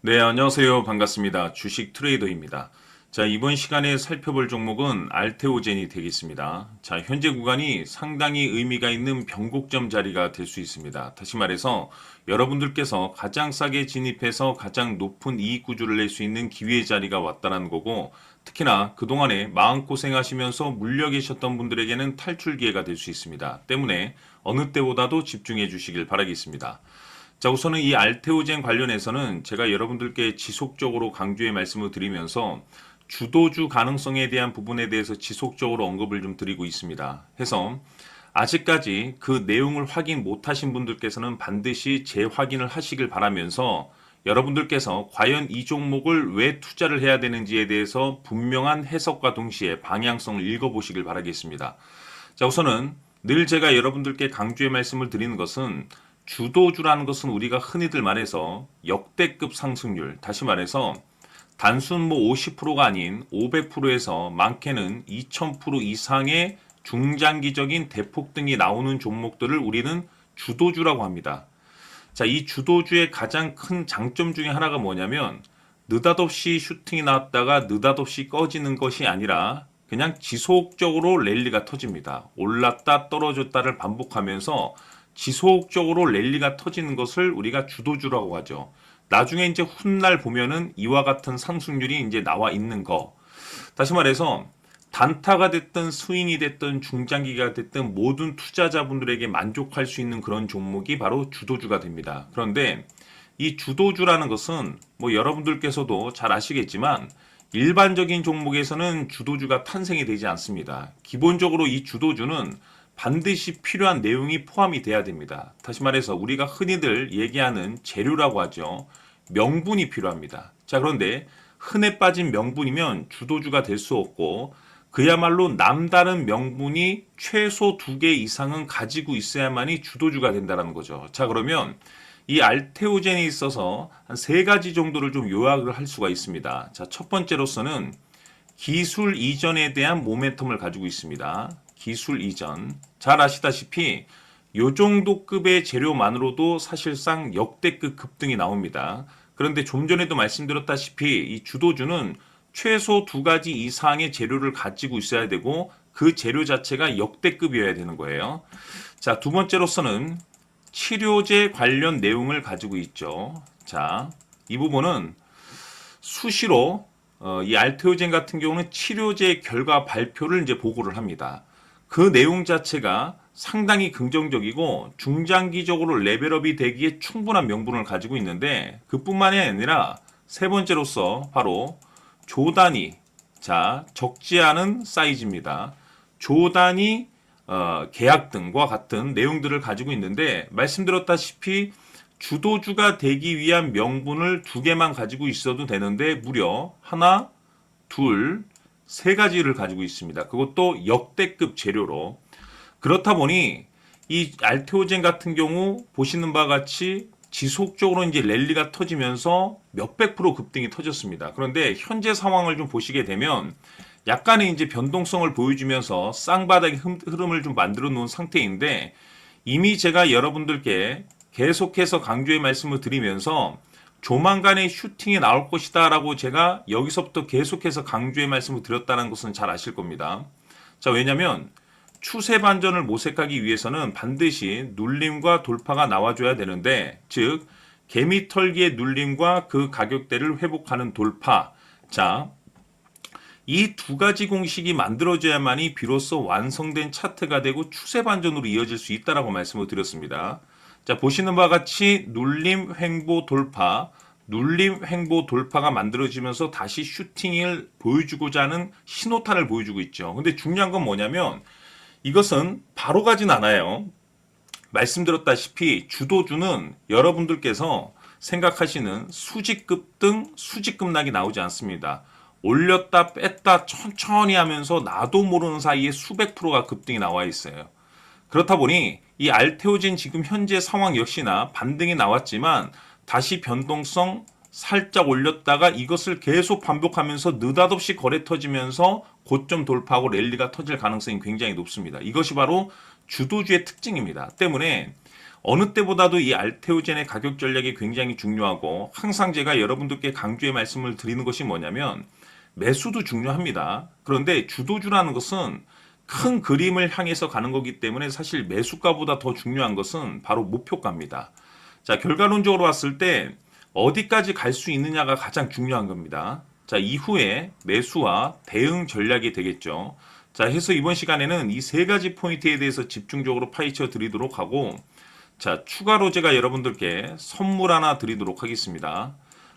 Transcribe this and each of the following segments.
네, 안녕하세요. 반갑습니다. 주식 트레이더입니다. 자, 이번 시간에 살펴볼 종목은 알테오젠이 되겠습니다. 자, 현재 구간이 상당히 의미가 있는 변곡점 자리가 될 수 있습니다. 다시 말해서 여러분들께서 가장 싸게 진입해서 가장 높은 이익 구조를 낼 수 있는 기회의 자리가 왔다는 거고, 특히나 그동안에 마음고생하시면서 물려 계셨던 분들에게는 탈출 기회가 될 수 있습니다. 때문에 어느 때보다도 집중해 주시길 바라겠습니다. 자, 우선은 이 알테오젠 관련해서는 제가 여러분들께 지속적으로 강조의 말씀을 드리면서 주도주 가능성에 대한 부분에 대해서 지속적으로 언급을 좀 드리고 있습니다. 해서 아직까지 그 내용을 확인 못 하신 분들께서는 반드시 재확인을 하시길 바라면서 여러분들께서 과연 이 종목을 왜 투자를 해야 되는지에 대해서 분명한 해석과 동시에 방향성을 읽어보시길 바라겠습니다. 자, 우선은 늘 제가 여러분들께 강조의 말씀을 드리는 것은 주도주라는 것은 우리가 흔히들 말해서 역대급 상승률, 다시 말해서 단순 뭐 50%가 아닌 500%에서 많게는 2000% 이상의 중장기적인 대폭등이 나오는 종목들을 우리는 주도주라고 합니다. 자, 이 주도주의 가장 큰 장점 중에 하나가 뭐냐면 느닷없이 슈팅이 나왔다가 느닷없이 꺼지는 것이 아니라 그냥 지속적으로 랠리가 터집니다. 올랐다 떨어졌다를 반복하면서 지속적으로 랠리가 터지는 것을 우리가 주도주라고 하죠. 나중에 이제 훗날 보면은 이와 같은 상승률이 이제 나와 있는 거. 다시 말해서 단타가 됐든 스윙이 됐든 중장기가 됐든 모든 투자자분들에게 만족할 수 있는 그런 종목이 바로 주도주가 됩니다. 그런데 이 주도주라는 것은 뭐 여러분들께서도 잘 아시겠지만 일반적인 종목에서는 주도주가 탄생이 되지 않습니다. 기본적으로 이 주도주는 반드시 필요한 내용이 포함이 돼야 됩니다. 다시 말해서 우리가 흔히들 얘기하는 재료라고 하죠. 명분이 필요합니다. 자, 그런데 흔해 빠진 명분이면 주도주가 될 수 없고 그야말로 남다른 명분이 최소 2개 이상은 가지고 있어야만이 주도주가 된다는 거죠. 자, 그러면 이 알테오젠에 있어서 한 3가지 정도를 좀 요약을 할 수가 있습니다. 자, 첫 번째로서는 기술 이전에 대한 모멘텀을 가지고 있습니다. 기술 이전. 잘 아시다시피 요 정도 급의 재료만으로도 사실상 역대급 급등이 나옵니다. 그런데 좀 전에도 말씀드렸다시피 이 주도주는 최소 2가지 이상의 재료를 가지고 있어야 되고 그 재료 자체가 역대급이어야 되는 거예요. 자, 두 번째로서는 치료제 관련 내용을 가지고 있죠. 자, 이 부분은 수시로 이 알테오젠 같은 경우는 치료제 결과 발표를 이제 보고를 합니다. 그 내용 자체가 상당히 긍정적이고 중장기적으로 레벨업이 되기에 충분한 명분을 가지고 있는데 그뿐만이 아니라 세 번째로서 바로 조단위, 자, 적지 않은 사이즈입니다. 조단위 계약 등과 같은 내용들을 가지고 있는데 말씀드렸다시피 주도주가 되기 위한 명분을 2개만 가지고 있어도 되는데 무려 하나, 둘, 3가지를 가지고 있습니다. 그것도 역대급 재료로. 그렇다 보니 이 알테오젠 같은 경우 보시는 바와 같이 지속적으로 이제 랠리가 터지면서 몇백 프로 급등이 터졌습니다. 그런데 현재 상황을 좀 보시게 되면 약간의 이제 변동성을 보여주면서 쌍바닥의 흐름을 좀 만들어 놓은 상태인데 이미 제가 여러분들께 계속해서 강조의 말씀을 드리면서 조만간에 슈팅이 나올 것이다 라고 제가 여기서부터 계속해서 강조의 말씀을 드렸다는 것은 잘 아실 겁니다. 자, 왜냐면 추세 반전을 모색하기 위해서는 반드시 눌림과 돌파가 나와줘야 되는데 즉 개미털기의 눌림과 그 가격대를 회복하는 돌파. 자, 이 2가지 공식이 만들어져야만이 비로소 완성된 차트가 되고 추세 반전으로 이어질 수 있다라고 말씀을 드렸습니다. 자, 보시는 바와 같이 눌림, 횡보, 돌파, 눌림, 횡보, 돌파가 만들어지면서 다시 슈팅을 보여주고자 하는 신호탄을 보여주고 있죠. 근데 중요한 건 뭐냐면 이것은 바로 가진 않아요. 말씀드렸다시피 주도주는 여러분들께서 생각하시는 수직급 등 수직급락이 나오지 않습니다. 올렸다 뺐다 천천히 하면서 나도 모르는 사이에 수백 프로가 급등이 나와 있어요. 그렇다 보니 이 알테오젠 지금 현재 상황 역시나 반등이 나왔지만 다시 변동성 살짝 올렸다가 이것을 계속 반복하면서 느닷없이 거래 터지면서 고점 돌파하고 랠리가 터질 가능성이 굉장히 높습니다. 이것이 바로 주도주의 특징입니다. 때문에 어느 때보다도 이 알테오젠의 가격 전략이 굉장히 중요하고 항상 제가 여러분들께 강조의 말씀을 드리는 것이 뭐냐면 매수도 중요합니다. 그런데 주도주라는 것은 큰 그림을 향해서 가는 거기 때문에 사실 매수가보다 더 중요한 것은 바로 목표가입니다. 자, 결과론적으로 봤을 때 어디까지 갈 수 있느냐가 가장 중요한 겁니다. 자, 이후에 매수와 대응 전략이 되겠죠. 자, 해서 이번 시간에는 이 세 가지 포인트에 대해서 집중적으로 파헤쳐 드리도록 하고, 자, 추가로 제가 여러분들께 선물 하나 드리도록 하겠습니다.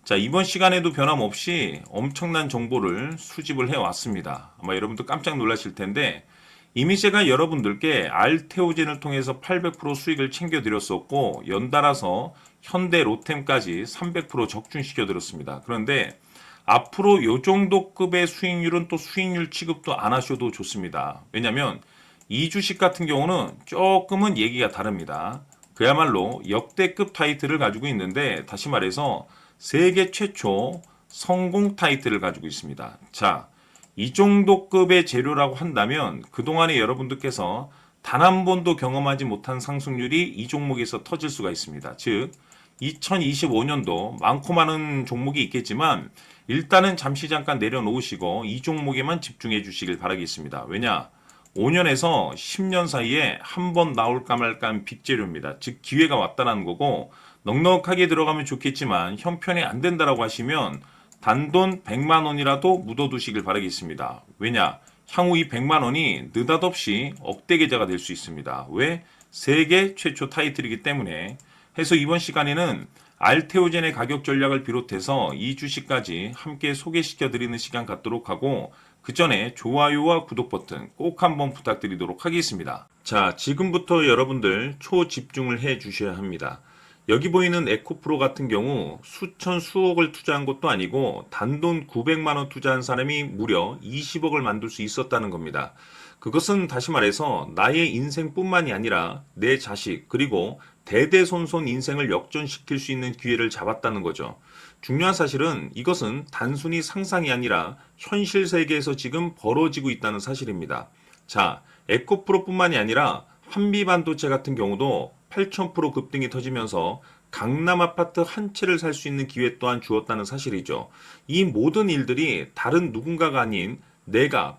자, 이번 시간에도 변함없이 엄청난 정보를 수집을 해왔습니다. 아마 여러분도 깜짝 놀라실 텐데, 이미 제가 여러분들께 알테오젠을 통해서 800% 수익을 챙겨드렸었고, 연달아서 현대 로템까지 300% 적중시켜드렸습니다. 그런데 앞으로 이 정도 급의 수익률은 또 수익률 취급도 안 하셔도 좋습니다. 왜냐하면 이 주식 같은 경우는 조금은 얘기가 다릅니다. 그야말로 역대급 타이틀을 가지고 있는데, 다시 말해서 세계 최초 성공 타이틀을 가지고 있습니다. 자, 이 정도 급의 재료라고 한다면 그동안에 여러분들께서 단 한 번도 경험하지 못한 상승률이 이 종목에서 터질 수가 있습니다. 즉 2025년도 많고 많은 종목이 있겠지만 일단은 잠시 잠깐 내려놓으시고 이 종목에만 집중해 주시길 바라겠습니다. 왜냐? 5년에서 10년 사이에 한 번 나올까 말까한 빅재료입니다. 즉 기회가 왔다는 거고, 넉넉하게 들어가면 좋겠지만 형편이 안 된다라고 하시면 단돈 100만 원이라도 묻어두시길 바라겠습니다. 왜냐? 향후 이 100만 원이 느닷없이 억대 계좌가 될 수 있습니다. 왜? 세계 최초 타이틀이기 때문에. 해서 이번 시간에는 알테오젠의 가격 전략을 비롯해서 이 주식까지 함께 소개시켜 드리는 시간 갖도록 하고, 그 전에 좋아요와 구독 버튼 꼭 한번 부탁드리도록 하겠습니다. 자, 지금부터 여러분들 초집중을 해 주셔야 합니다. 여기 보이는 에코프로 같은 경우 수천 수억을 투자한 것도 아니고 단돈 900만 원 투자한 사람이 무려 20억을 만들 수 있었다는 겁니다. 그것은 다시 말해서 나의 인생뿐만이 아니라 내 자식 그리고 대대손손 인생을 역전시킬 수 있는 기회를 잡았다는 거죠. 중요한 사실은 이것은 단순히 상상이 아니라 현실 세계에서 지금 벌어지고 있다는 사실입니다. 자, 에코프로뿐만이 아니라 한미반도체 같은 경우도 8,000% 급등이 터지면서 강남 아파트 한 채를 살 수 있는 기회 또한 주었다는 사실이죠. 이 모든 일들이 다른 누군가가 아닌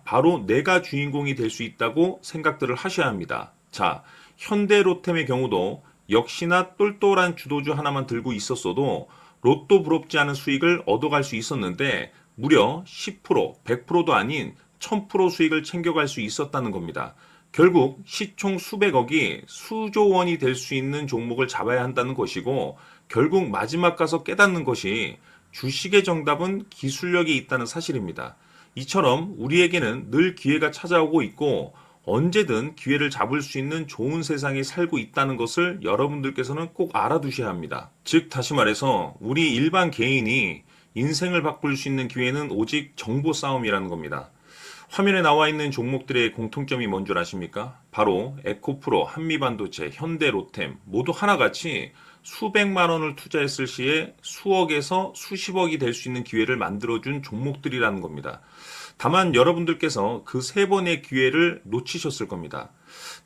바로 내가 주인공이 될 수 있다고 생각들을 하셔야 합니다. 자, 현대로템의 경우도 역시나 똘똘한 주도주 하나만 들고 있었어도 로또 부럽지 않은 수익을 얻어갈 수 있었는데 무려 10%, 100%도 아닌 1000% 수익을 챙겨갈 수 있었다는 겁니다. 결국 시총 수백억이 수조 원이 될 수 있는 종목을 잡아야 한다는 것이고, 결국 마지막 가서 깨닫는 것이 주식의 정답은 기술력이 있다는 사실입니다. 이처럼 우리에게는 늘 기회가 찾아오고 있고 언제든 기회를 잡을 수 있는 좋은 세상에 살고 있다는 것을 여러분들께서는 꼭 알아두셔야 합니다. 즉 다시 말해서 우리 일반 개인이 인생을 바꿀 수 있는 기회는 오직 정보 싸움이라는 겁니다. 화면에 나와 있는 종목들의 공통점이 뭔 줄 아십니까? 바로 에코프로, 한미반도체, 현대로템 모두 하나같이 수백만 원을 투자했을 시에 수억에서 수십억이 될 수 있는 기회를 만들어준 종목들이라는 겁니다. 다만 여러분들께서 그 세 번의 기회를 놓치셨을 겁니다.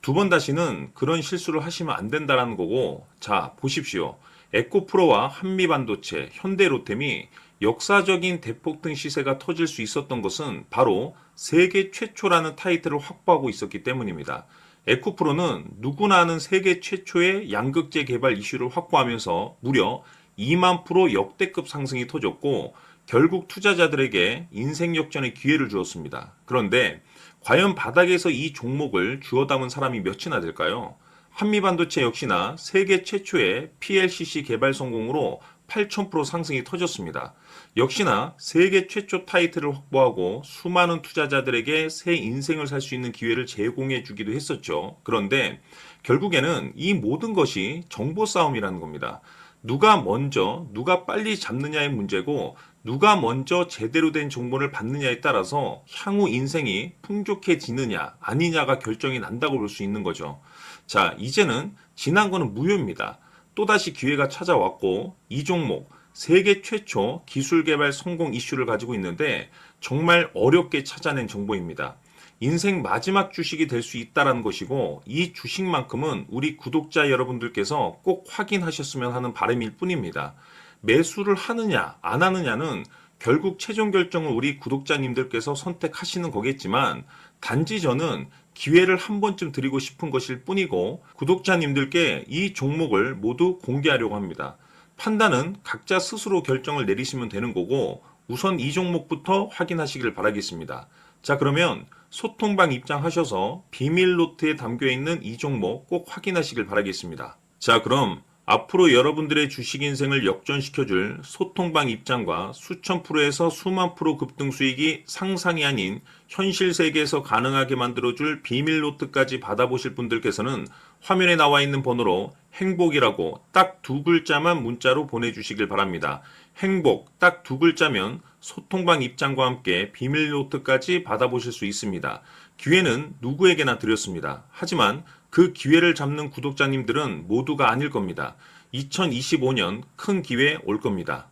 두 번 다시는 그런 실수를 하시면 안 된다는 거고, 자 보십시오. 에코프로와 한미반도체, 현대로템이 역사적인 대폭등 시세가 터질 수 있었던 것은 바로 세계 최초라는 타이틀을 확보하고 있었기 때문입니다. 에코프로는 누구나 아는 세계 최초의 양극재 개발 이슈를 확보하면서 무려 2만 프로 역대급 상승이 터졌고 결국 투자자들에게 인생 역전의 기회를 주었습니다. 그런데 과연 바닥에서 이 종목을 주워 담은 사람이 몇이나 될까요? 한미반도체 역시나 세계 최초의 PLCC 개발 성공으로 8,000% 상승이 터졌습니다. 역시나 세계 최초 타이틀을 확보하고 수많은 투자자들에게 새 인생을 살 수 있는 기회를 제공해 주기도 했었죠. 그런데 결국에는 이 모든 것이 정보 싸움이라는 겁니다. 누가 먼저, 누가 빨리 잡느냐의 문제고 누가 먼저 제대로 된 정보를 받느냐에 따라서 향후 인생이 풍족해지느냐 아니냐가 결정이 난다고 볼 수 있는 거죠. 자, 이제는 지난 거는 무효입니다. 또다시 기회가 찾아왔고 이 종목 세계 최초 기술 개발 성공 이슈를 가지고 있는데 정말 어렵게 찾아낸 정보입니다. 인생 마지막 주식이 될 수 있다라는 것이고 이 주식만큼은 우리 구독자 여러분들께서 꼭 확인하셨으면 하는 바람일 뿐입니다. 매수를 하느냐 안 하느냐는 결국 최종 결정을 우리 구독자님들께서 선택하시는 거겠지만 단지 저는 기회를 한 번쯤 드리고 싶은 것일 뿐이고 구독자님들께 이 종목을 모두 공개하려고 합니다. 판단은 각자 스스로 결정을 내리시면 되는 거고 우선 이 종목부터 확인하시길 바라겠습니다. 자, 그러면 소통방 입장하셔서 비밀 노트에 담겨 있는 이 종목 꼭 확인하시길 바라겠습니다. 자, 그럼 앞으로 여러분들의 주식 인생을 역전시켜줄 소통방 입장과 수천 프로에서 수만 프로 급등 수익이 상상이 아닌 현실 세계에서 가능하게 만들어줄 비밀 노트까지 받아보실 분들께서는 화면에 나와 있는 번호로 행복이라고 딱 두 글자만 문자로 보내주시길 바랍니다. 행복 딱 두 글자면 소통방 입장과 함께 비밀 노트까지 받아보실 수 있습니다. 기회는 누구에게나 드렸습니다. 하지만 그 기회를 잡는 구독자님들은 모두가 아닐 겁니다. 2025년 큰 기회 올 겁니다.